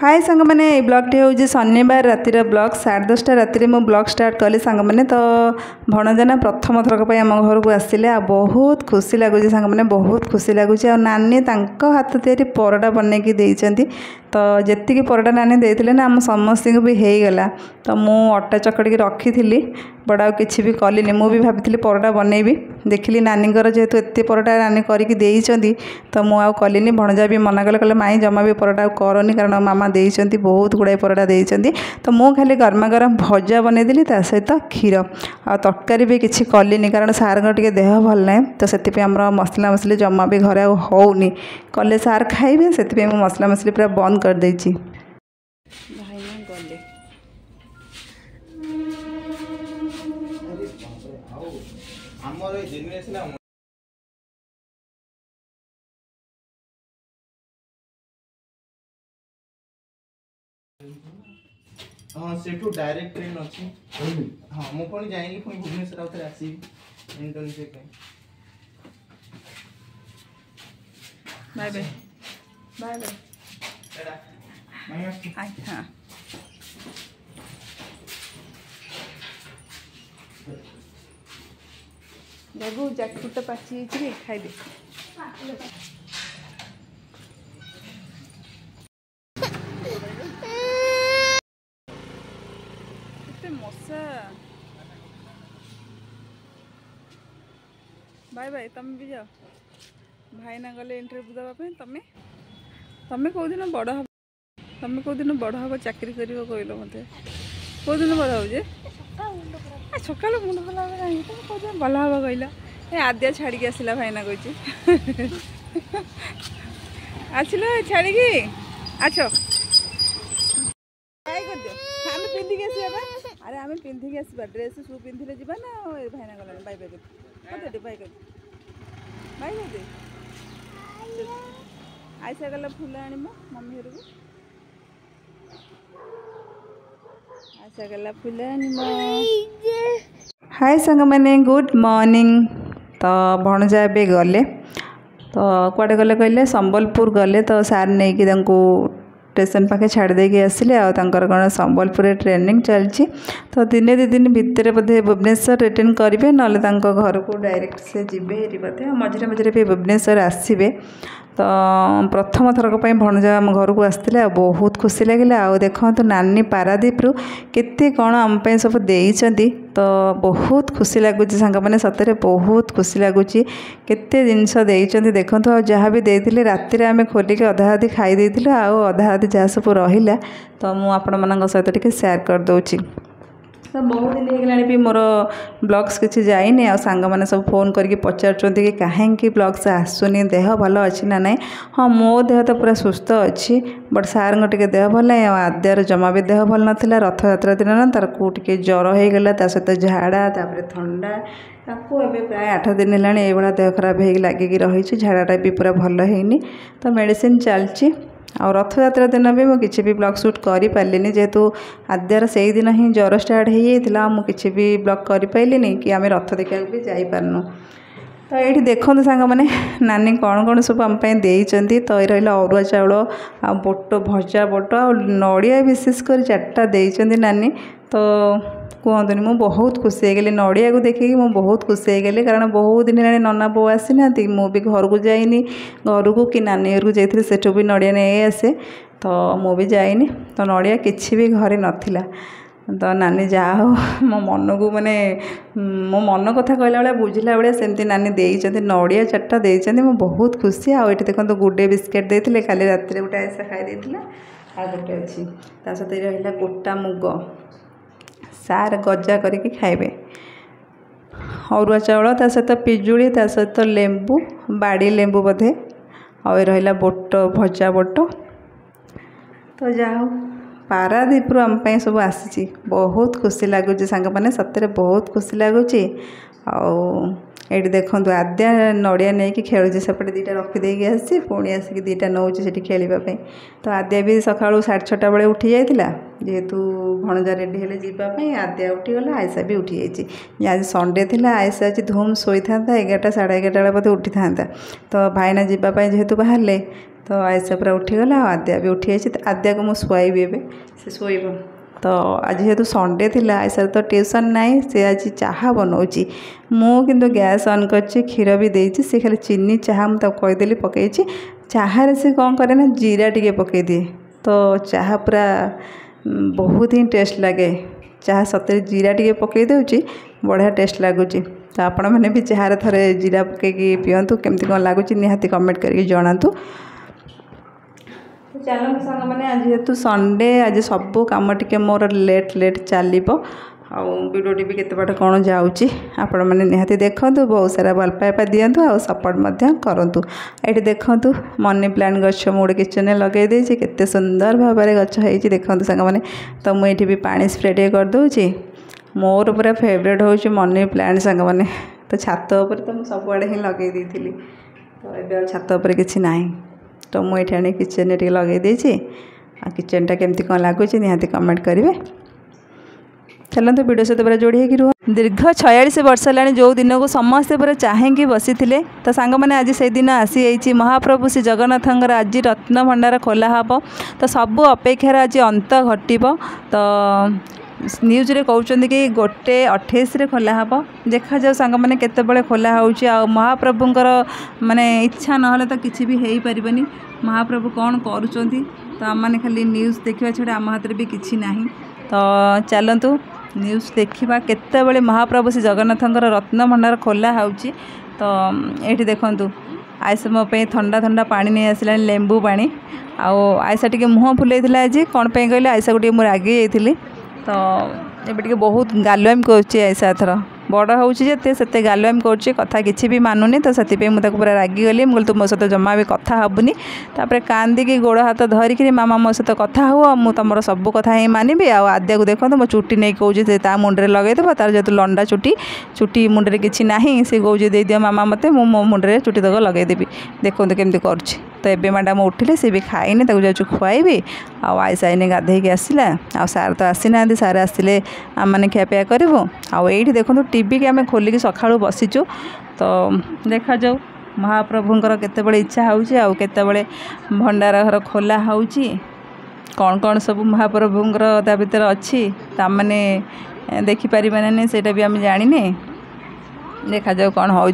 हाय सांग मैंने ब्लॉगटी हूँ शनिवार रातिर ब्लॉग 10:30 रातिर मु ब्लॉग स्टार्ट कली सांग मैंने तो भणजा प्रथम थरक आम घर को आसिले आ बहुत खुशी लगुच सांग मैंने बहुत खुशी लगुच आ नानी हाथ तैयारी परोटा बनैकी देइचंती तो जी परोटा नानी देते ना आम समस्त भी हो गला तो मु अटा चकड़ी रखी थी बड़ा किसी भी कलिनी मु भी भाभी परोटा बनैबी देखिली नानी जेहेतु एत परोटा नानी करके देइचंती तो मु आउ कलिनी भणजा भी मना कले कहले माई जमा भी परोटा करनी कारण मामा देइचंती बहुत गुड़ाए परोटा देइचंती तो मु खाली गरमा गरम भजा बनईदेली सहित क्षीर आ तरकारी भी किसी कलिनी कारण सार टे देह भल ना तो से आमर मसला मसली जमा भी घरे होनी कले सार खाइबे से मसला मसली पूरा बंद कर देइची। हाँ सेठू डायरेक्ट ट्रेन अच्छी हाँ मु पुणी जाएंगी पुणी भुवनेश्वर आउथरे आसीबी इंटर्नशिप पे बाय बाय बाय बाय एडा मैं हाय हां जागू जैकफ्रूट पाची छि खाइ दे मशा बाय बाय तुम भी जाओ भाई ना गले इंटरव्यू देवाई तुम्हें तुम्हें कौ दिन बड़ हम तुम्हें कौ दिन बड़ हम चाकरी कर कहल मत कौ दिन बड़ हो सका मुंड भल कौ दिन भल हम कहल ए आद्या छाड़ी आसला भाईना कही आसल छाड़ी आस पिंधिक आसवा अरे आम पिंधिक आसवा ड्रेस शू पिंधे जा ना भाईना गला बाय बाय कर बाय कर बाय कर आइसा गला फूल आम मम्मी घर को आइसा गला फूल हाय सांग मैंने गुड मॉर्निंग तो भणजा ए गले तो कुआडे गले कहले संबलपुर गले तो सार नहीं स्टेशन पाखे छाड़ देके आसिले कौन संबलपुर ट्रेनिंग चलती तो दिने दी दिन भितर बोधे भुवनेश्वर रिटर्न करेंगे ना घर को डायरेक्ट से जीवे बोधे मझे मझे भी भुवनेश्वर आसबे तो प्रथम थरक भणजा आम घर को आसते बहुत खुशी लगे आ देखो तो नानी पारादीप रु केते कौन आम सब देइचंती तो बहुत खुशी लगुच सांग मैंने सतरे बहुत खुशी लगुच केते जिनस देइचंती देखो तो जहाँ भी देते राति आम खोलिक अधा अधी खाई देइथिलु आ अधा अधी जहाँ सब रहिला तो मु आपण मान सहित टिके शेयर कर दूची तो बहुत दिन होगा भी मोर ब्लॉग्स किसी जाइनी आ सांग मैंने सब फोन करके पचार कि कहीं ब्लॉग्स आसुनी देह भल अच्छी ना ना हाँ मो देह तो पूरा सुस्थ अच्छी बट सार टे देह भल ना आद्यार जमा भी देह भल नाला रथ यात्रा दिन ना तार को टे ज्वर होगला सहित झाड़ा तापर थंडा ताको एबे प्राय 8 दिन है ये देह खराब हो लगिकी रही झाड़ाटा भी पूरा भल है तो मेडिसिन चलती आ रथ यात्रा दिन भी मुझे किसी भी ब्लॉग शूट कर पारे जेहेतु आद्यार से ही दिन ही ज्वर स्टार्ट हो जाता मुझे भी ब्लॉग कर पारे कि आम रथ देखा भी जापारनु तो ये देखते सांग मैंने नानी कौन कौन सब आम देइचंती तो ये रहा अरुआ चाउल आ बोट भजा बोट आ नड़िया विशेषकर 4टा देइचंती नानी तो कहतुनि मु बहुत खुशी हो गली नड़िया को देखिए मुझे बहुत खुशी हो गली कारण बहुत दिन है नना बो आसी ना मु भी घर को जाइनी घर को कि नानी घर को जाइए सेठू भी नड़िया नहीं आसे तो मु भी जाइनी तो नड़िया किसी भी घरे नथिला तो नानी जहा हो मो मन को माने मो मन कथा कहला बेले बुझला बेले सेमती नानी देइचंती नड़िया 4टा देइचंती मु बहुत खुशी आ एठी देखो तो गुडे बिस्किट देथिले काली रात रे गोटे ऐसा खाई देथिला आ गोटे अछि ता सते रहिला गोटा मुग सार गजा करके खाइबे अरुआ चाउल ता सहित पिजुड़ी ता सहित लेंबू बाड़ी लेंबू बोधे आ रहा बोट भजा बोट तो जाओ पारादीप आम सब आसी बहुत खुशी लगुच सांग मैंने सतरे बहुत खुशी लगुच ये देखो आद्या नड़िया नहीं कि खेलुचे सेपटे 2टा रखिदेकी आसी पुणी आसिक 2टा नौ से खेलवाई तो आद्या भी सका 6:30 बेले उठी जाइला जेहेतु भणजा रेडी हेले जीवाई आद्या उठीगला आयसा भी उठी जाइए आज संडे थिला आयसा आज धूम शोई था 11टा साढ़े 11टा बेले बोधे उठी था तो भाईना जीवाई जेहेतु बाहर तो आयसा पूरा उठीगला आद्या भी उठी जाइए आद्या को मुझे शुआईबी ए से शोब तो आज जेहेतु संडे थिला आयसा तो ट्यूशन नाई से आज चाहा बनाऊँगी मु किंतु गैस ऑन कर क्षीर भी देती से खाली चीनी चाहा मुझे कहीदेली पकई चाहारे से कौन करे ना जीरा टिके पकई दिए तो चाहा पूरा बहुत ही टेस्ट लगे चाहा सतरे जीरा टिके पकई दूची बढ़िया टेस्ट लगुच तो आपण मैंने भी चाहारे थरे जीरा पकईकी पियंतु केमती कौन लगुच निहाती कमेंट करके जनातु चलो सांग मैंने आज जेहेतु संडे आज सबू कम टिके मोर लेट चलो वीडियो भी केते बाट कौन जाऊँगी आपण मैंने निहाती देखूँ बहुत सारा भल पाइबा दिंतु आ सपोर्ट करूँ ये देखूँ मनी प्लांट गछ मुझे किचन लगे केते सुंदर भाव में गछ होती देखूँ सांग मैंने तो मुझे भी पानी स्प्रे टे करदे मोर पूरा फेवरेट हूँ मनी प्लांट सांग मैंने तो छात उपर तो सबुआड़े ही लगे दी तो ये छात उपर किसी ना तो मुझे आने किचन टे लगे किचनटा केमती कौन लगुच निहाती कमेंट करेंगे चलते वीडियो सहित पूरा जोड़ी होगी रुह दीर्घ 46 वर्ष है जो दिन को समस्ते पूरा चाहेंगे बसी थे तो सांग मैंने आज से दिन आसी महाप्रभु श्री जगन्नाथ आज रत्न भंडार खोला हम तो सबू अपेक्षार आज अंत घटब तो न्यूज रे कहते कि 1:28 खोला हम देखा जाऊ सांग मैंने केतबेले खोला हो महाप्रभुंर माने इच्छा ना तो किसी भी हो पारबनी महाप्रभु कौन करुँच तो आम मैंने खाली न्यूज देखा छड़ा आम हाथ भी किसी ना तो चलतु न्यूज देखा केतबेले महाप्रभु श्री जगन्नाथंकर रत्न भंडार खोला होची तो ये देखंतु आयसा मो पे ठंडा ठंडा पानी नहीं आसला लेंबू पानी आयसा टी मुँह फुलाई आज कौन पे कहले आयसा को मुझे रागी जाइली तो ये बहुत गालुआम कर आयसा एथर बड़ होते से गालुआम कर कथा किसी भी मानुनी तो से मुझे पूरा रागी गली मुझे तू मो सहित जमा भी कथा हेबुनी तापर कांदिकी गोड़ हाथ धरिक मामा मो सहित कथा हो मुझे तुम सब कथा ही मानबी आद्या को देखो मो चुटी नहीं कहे मुंडे लगेदेव तार जो लंडा चुटी मुंडे किसी ना सी कहे दे दियो मामा मत मो मुंडे चुटी तक लगेदेवी देखो केमती कर तो ये मैडम उठिले सी भी खाइनी जाऊँ खुआईबी आयसा इने गाधे आसला आ सार तो आसी ना सार आसिले आम मैंने खियापिया करूँ आईटी देखो टीवी की आम खोलिकी सका बसीचु तो देखा जाऊ महाप्रभुंर केतबेले इच्छा होते भंडार घर खोला हो कौन कौन सब महाप्रभुंर ता भीतर अच्छी तो मैंने देखिपर ना नहीं से भी आम जाने देखा जाऊ कौन हो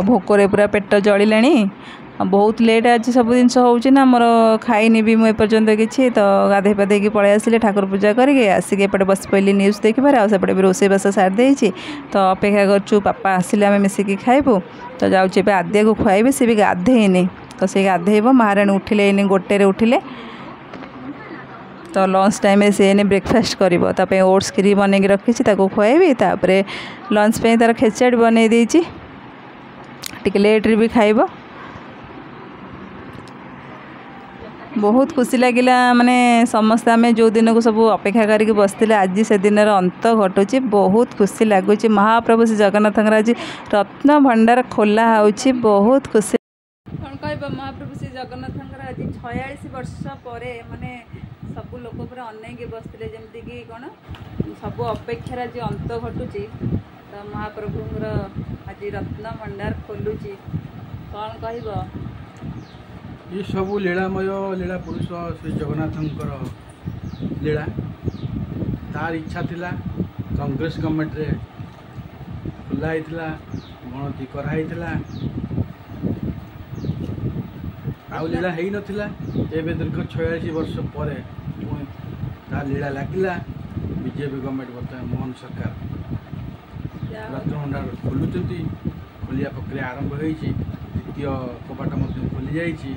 भोकर पूरा पेट जलिले बहुत लेट आज सब जिनस होना मोर खाईनी भी मुझे पर्यंत किसी तो गाधे पाधे पलि आसिले ठाकुर पूजा करके आसिक एपटे बस पड़ी न्यूज देखिपारे आसपटे भी रोसईबास सारी तो अपेक्षा करचु पापा आसिले आम मिसिकी खाइबू तो जाऊँ आद्या को खुआईबी सी भी गाधेनी तो सी गाधेब महाराणी उठिले 1:00 उठिले तो लंच टाइम से ब्रेकफास्ट कर ओट्स खीरी बनई रखी खुआईबी तापर लंच पे तार खेचाड़ी बनई देती टिके लेट्रे भी खाइब बहुत खुशी लगिला माने समस्त आम जो दिन को सब अपेक्षा करके बसते आज से दिन अंत घटुची बहुत खुशी लगुच महाप्रभु श्री जगन्नाथ आज रत्न भंडार खोला हो बहुत खुशी कौन कह महाप्रभु श्री जगन्नाथ आज 46 वर्ष पर माने सब लोक पूरा अनेक बसते जमती कि कौन सब अपेक्षार आज अंत घटुची तो महाप्रभुंर आज रत्न भंडार खोलुची कौन कह ये सब लीलामय लीला पुरुष श्री जगन्नाथंकर लीला तार इच्छा थिला कांग्रेस गवर्नमेंट रे खुला होता गणति कराई आउ लीला है नथिला एबे दीर्घ 46 वर्ष पर तार लीला लगिला बीजेपी गवर्नमेंट बर्तमान मोहन सरकार रत्न भंडार खोलुचंती खोलिया प्रक्रिया आरंभ होईची द्वितीय कपाट मध्य खोली जाइए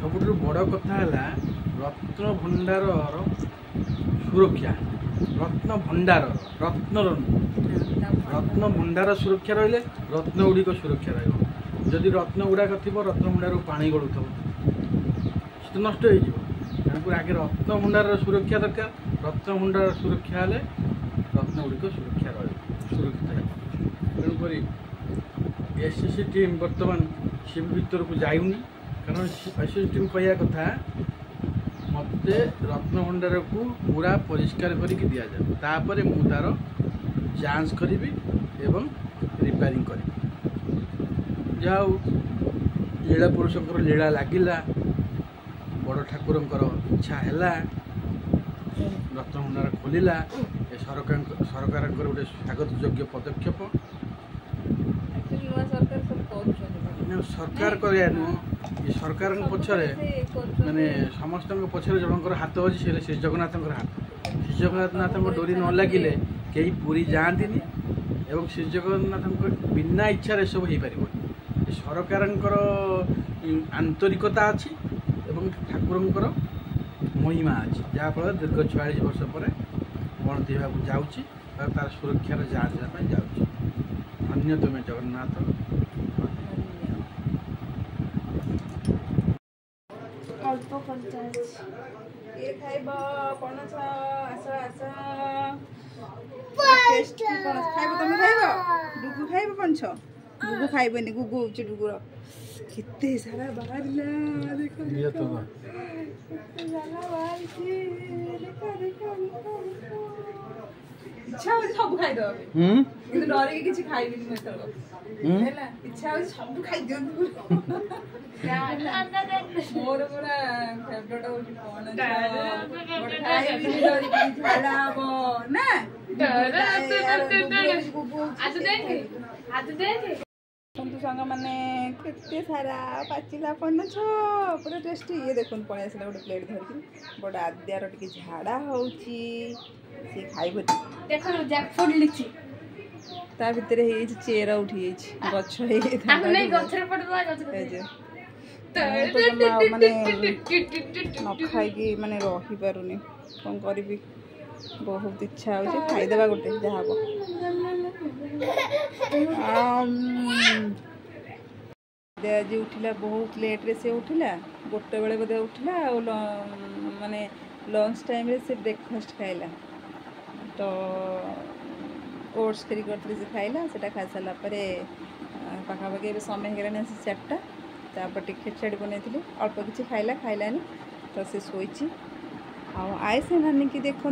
सबुठ बड़ कथा है रत्न भंडार सुरक्षा रत्न भंडार रत्न भंडार सुरक्षा रही रत्न गुड़िक सुरक्षा रही रत्न गुड़ाक थी रत्न भंडार पानी गलु तो नष्ट हो आगे रत्न भंडार सुरक्षा दरकार रत्न भंडार सुरक्षा हेले रत्न गुड़िक सुरक्षा रही सुरक्षित तेणुक एसएससी टीम बर्तमान सी भीतर को जाऊनी कारण एसएसटी कहया कथा मत रत्नभंडार को पूरा परिष्कार करके दि जाए तापर मु तार जांच करी एवं रिपेयरिंग करी जाऊ लीला पुरुषंकर लीला लगिला बड़ ठाकुर इच्छा है रत्नभंडार खोलिला सरकार गोटे स्वागत योग्य पदक्षेप सरकार कर सरकार पछरे माने समस्त पछरे जनकर हाथ अच्छे श्री जगन्नाथ हाथ श्री जगन्नाथ डोरी न लगिले कई पूरी जाती एवं श्री जगन्नाथ बिना इच्छा सब हो पार सरकार आंतरिकता अच्छी एवं ठाकुर महिमा अच्छी जहाँफल दीर्घ 46 वर्ष पर गणति जाऊँगी तार सुरक्षार जाँच जाऊँगी धन्य तुम जगन्नाथ गुगु खाइबनी गुगु होची डुगुर केते सारा बाहरला देखो ये तो सारा बाहरची देखो इच्छा हो सब खाइ दो কিন্তু ডরে কি কিছু খাইবিনি মই তো হেলা ইচ্ছা हो सब खाइ दियो मोर पूरा फेवरेट हो कोन खाइबिनी डरे की झाड़ा हो ना आज देख बंधु सांग माने केते सारा पाचिला पनछ पूरा टेस्टी ये देखुन पळे आसला गोटे प्लेट धरकी बड आद्यार टिके झाड़ा होउची से खाइबो देखो जैकफ्रूट लिखी ता भीतर हे चेरा उठी गछ हे हम नहीं गछरे पड़ला गछ माने न खाइकी माने रही पारुनी कौन करी बहुत इच्छा हो खाईदेवा गोटे जहाँ आज उठिला बहुत लेट रे से उठिला गोटे बेले बोधे उठिला माने लंच टाइम रे से ब्रेकफास्ट खाइला तो ओट्स करी करथि से खाइला सेटा खाइ साला परे पाखापाखि समय हो 4टा तापर टिके खिचड़ी बनैथिली अल्प किछि खाइला खाइलानी तो से सोइछि आए से नानी की देखु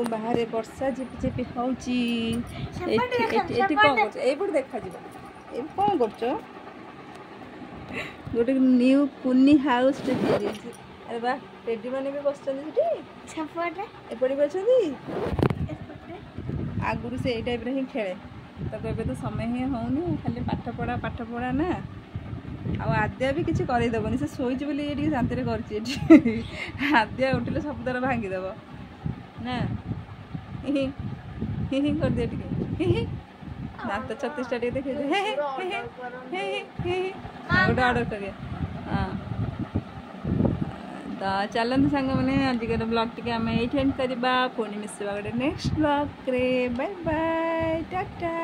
बाहर वर्षा झिपझिपि होची कौन कर देखा जा कौन कर गोटे न्यू कुनी हाउस अरे बा टेडी मैंने भी बस एपटे भी आगुरी से यही टाइप ही खेले तो तो समय ही होनी खाली पाठ पढ़ा ना आद्या भी किसी करदेवनी से शोच बोली ये शांति कर आद्या उठिले सब द्वारा भांगीदेव ना हि कर दिए टे दात 36टा देखे गोटे ऑर्डर करिए हाँ तो चलते सांग मैंने आजिकार ब्लॉग टी आम ये करवा पुणी मिसवा गोटे नेक्स्ट ब्लॉग रे बाय बाय टाटा।